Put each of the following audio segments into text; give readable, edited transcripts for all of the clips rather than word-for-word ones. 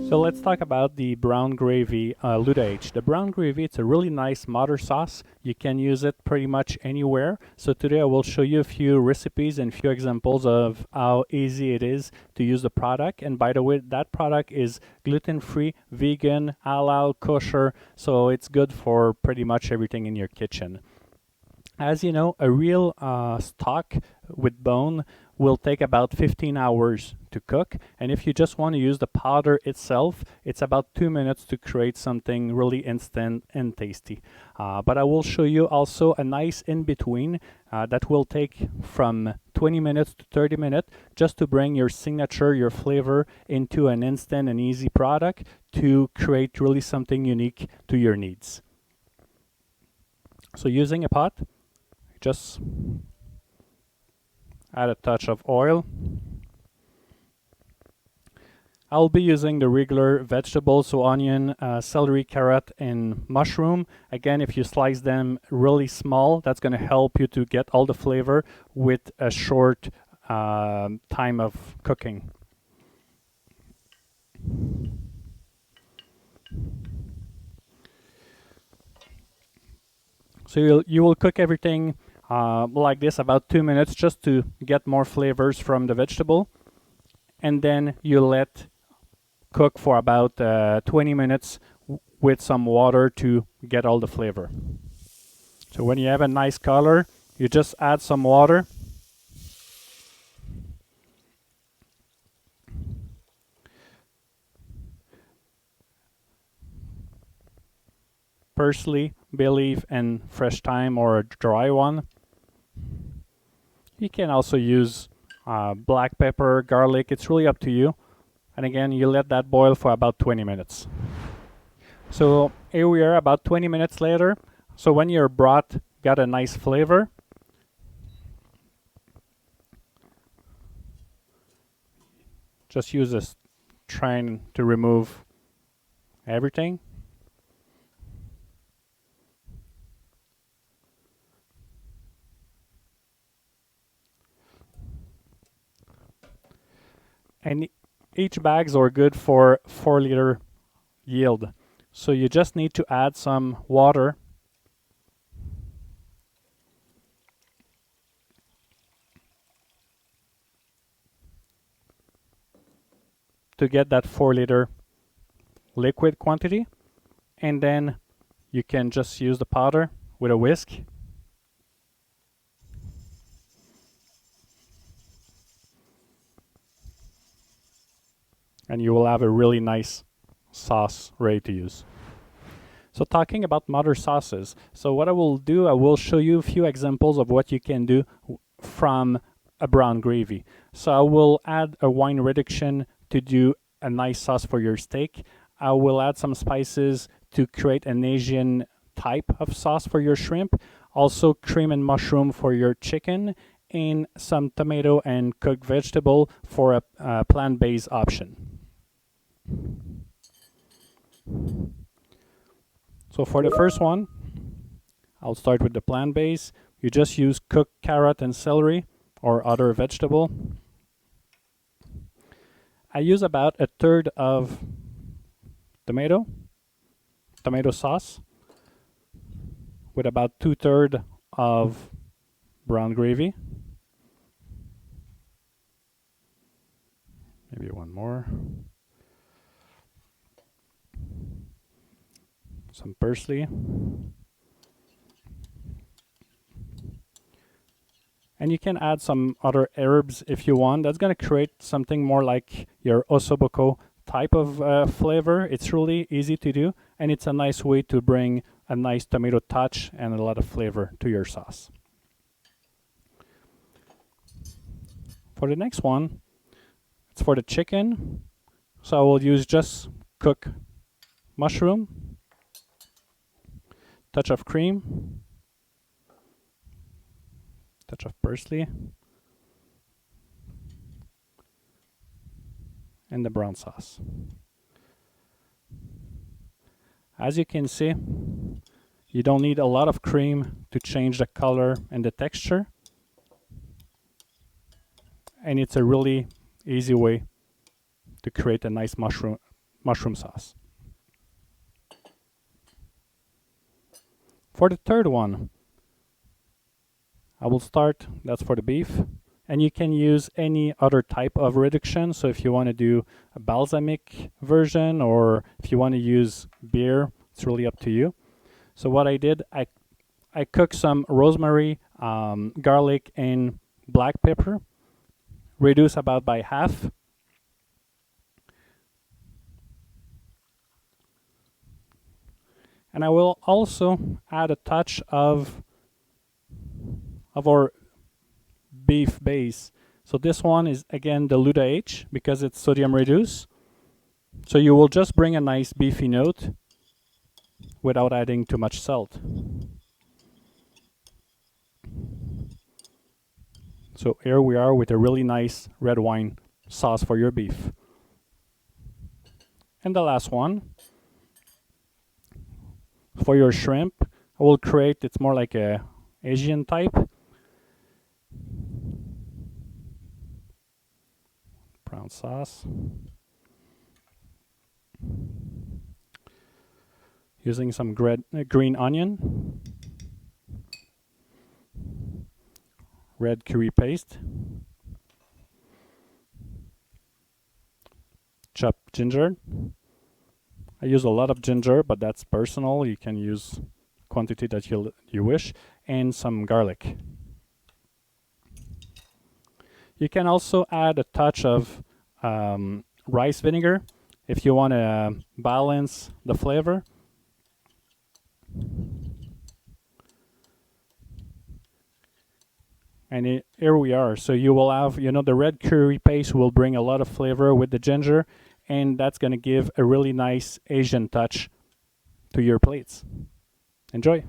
So let's talk about the brown gravy LUDA H. The brown gravy, it's a really nice mother sauce. You can use it pretty much anywhere. So today I will show you a few recipes and few examples of how easy it is to use the product. And by the way, that product is gluten-free, vegan, halal, kosher, so it's good for pretty much everything in your kitchen. As you know, a real stock with bone will take about 15 hours to cook, and if you just want to use the powder itself, it's about 2 minutes to create something really instant and tasty. But I will show you also a nice in-between that will take from 20 minutes to 30 minutes just to bring your signature, your flavor into an instant and easy product to create really something unique to your needs. So using a pot, just add a touch of oil. I'll be using the regular vegetables, so onion, celery, carrot, and mushroom. Again, if you slice them really small, that's going to help you to get all the flavor with a short time of cooking. So you will cook everything like this about 2 minutes just to get more flavors from the vegetable, and then you let cook for about 20 minutes with some water to get all the flavor. So when you have a nice color, you just add some water. Parsley, bay leaf, and fresh thyme or a dry one. You can also use black pepper, garlic, it's really up to you. And again, you let that boil for about 20 minutes. So here we are about 20 minutes later. So when your broth got a nice flavor, just use this trying to remove everything. And each bags are good for 4-liter yield. So you just need to add some water. To get that 4-liter liquid quantity. And then you can just use the powder with a whisk. And you will have a really nice sauce ready to use. So talking about mother sauces, so what I will do, I will show you a few examples of what you can do from a brown gravy. So I will add a wine reduction to do a nice sauce for your steak. I will add some spices to create an Asian type of sauce for your shrimp. Also cream and mushroom for your chicken, and some tomato and cooked vegetable for a plant-based option. So for the first one, I'll start with the plant base. You just use cooked carrot and celery or other vegetable. I use about a third of tomato sauce with about 2/3 of brown gravy. Maybe one more. Some parsley. And you can add some other herbs if you want. That's going to create something more like your ossobuco type of flavor. It's really easy to do, and it's a nice way to bring a nice tomato touch and a lot of flavor to your sauce. For the next one, it's for the chicken. So I will use just cooked mushroom, touch of cream, touch of parsley, and the brown sauce. As you can see, you don't need a lot of cream to change the color and the texture. And it's a really easy way to create a nice mushroom mushroom sauce. For the third one, I will start, that's for the beef, and you can use any other type of reduction. So if you want to do a balsamic version or if you want to use beer, it's really up to you. So what I did, I cooked some rosemary, garlic, and black pepper, reduce about by half. And I will also add a touch of our beef base. So this one is again the LUDA H because it's sodium reduced. So you will just bring a nice beefy note without adding too much salt. So here we are with a really nice red wine sauce for your beef. And the last one, for your shrimp, I will create, it's more like a Asian type. Brown sauce. Using some green onion. Red curry paste. Chopped ginger. I use a lot of ginger, but that's personal. You can use quantity that you wish. And some garlic. You can also add a touch of rice vinegar if you want to balance the flavor. And here we are. So you will have, the red curry paste will bring a lot of flavor with the ginger, and that's going to give a really nice Asian touch to your plates. Enjoy.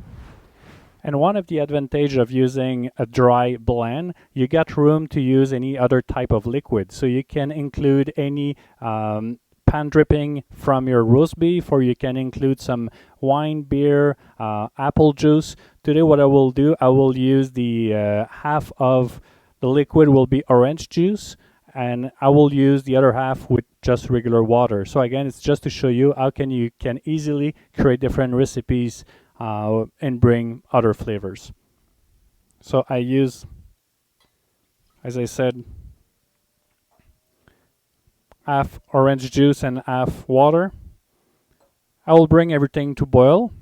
And one of the advantages of using a dry blend, you got room to use any other type of liquid. So you can include any pan dripping from your roast beef, or you can include some wine, beer, apple juice. Today what I will do, I will use the half of the liquid will be orange juice, and I will use the other half with just regular water. So again, it's just to show you how you can easily create different recipes and bring other flavors. So I use, as I said, half orange juice and half water. I will bring everything to boil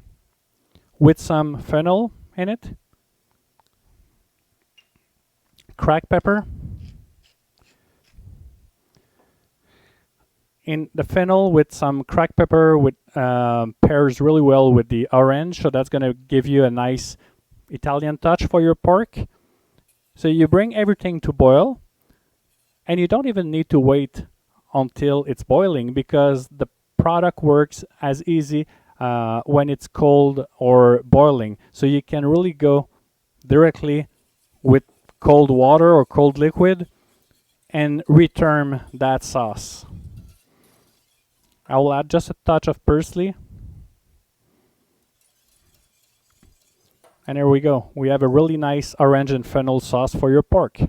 with some fennel in it, cracked pepper. In the fennel with some cracked pepper pairs really well with the orange, so that's going to give you a nice Italian touch for your pork. So you bring everything to boil, and you don't even need to wait until it's boiling because the product works as easy when it's cold or boiling. So you can really go directly with cold water or cold liquid and return that sauce. I will add just a touch of parsley. And here we go. We have a really nice orange and fennel sauce for your pork.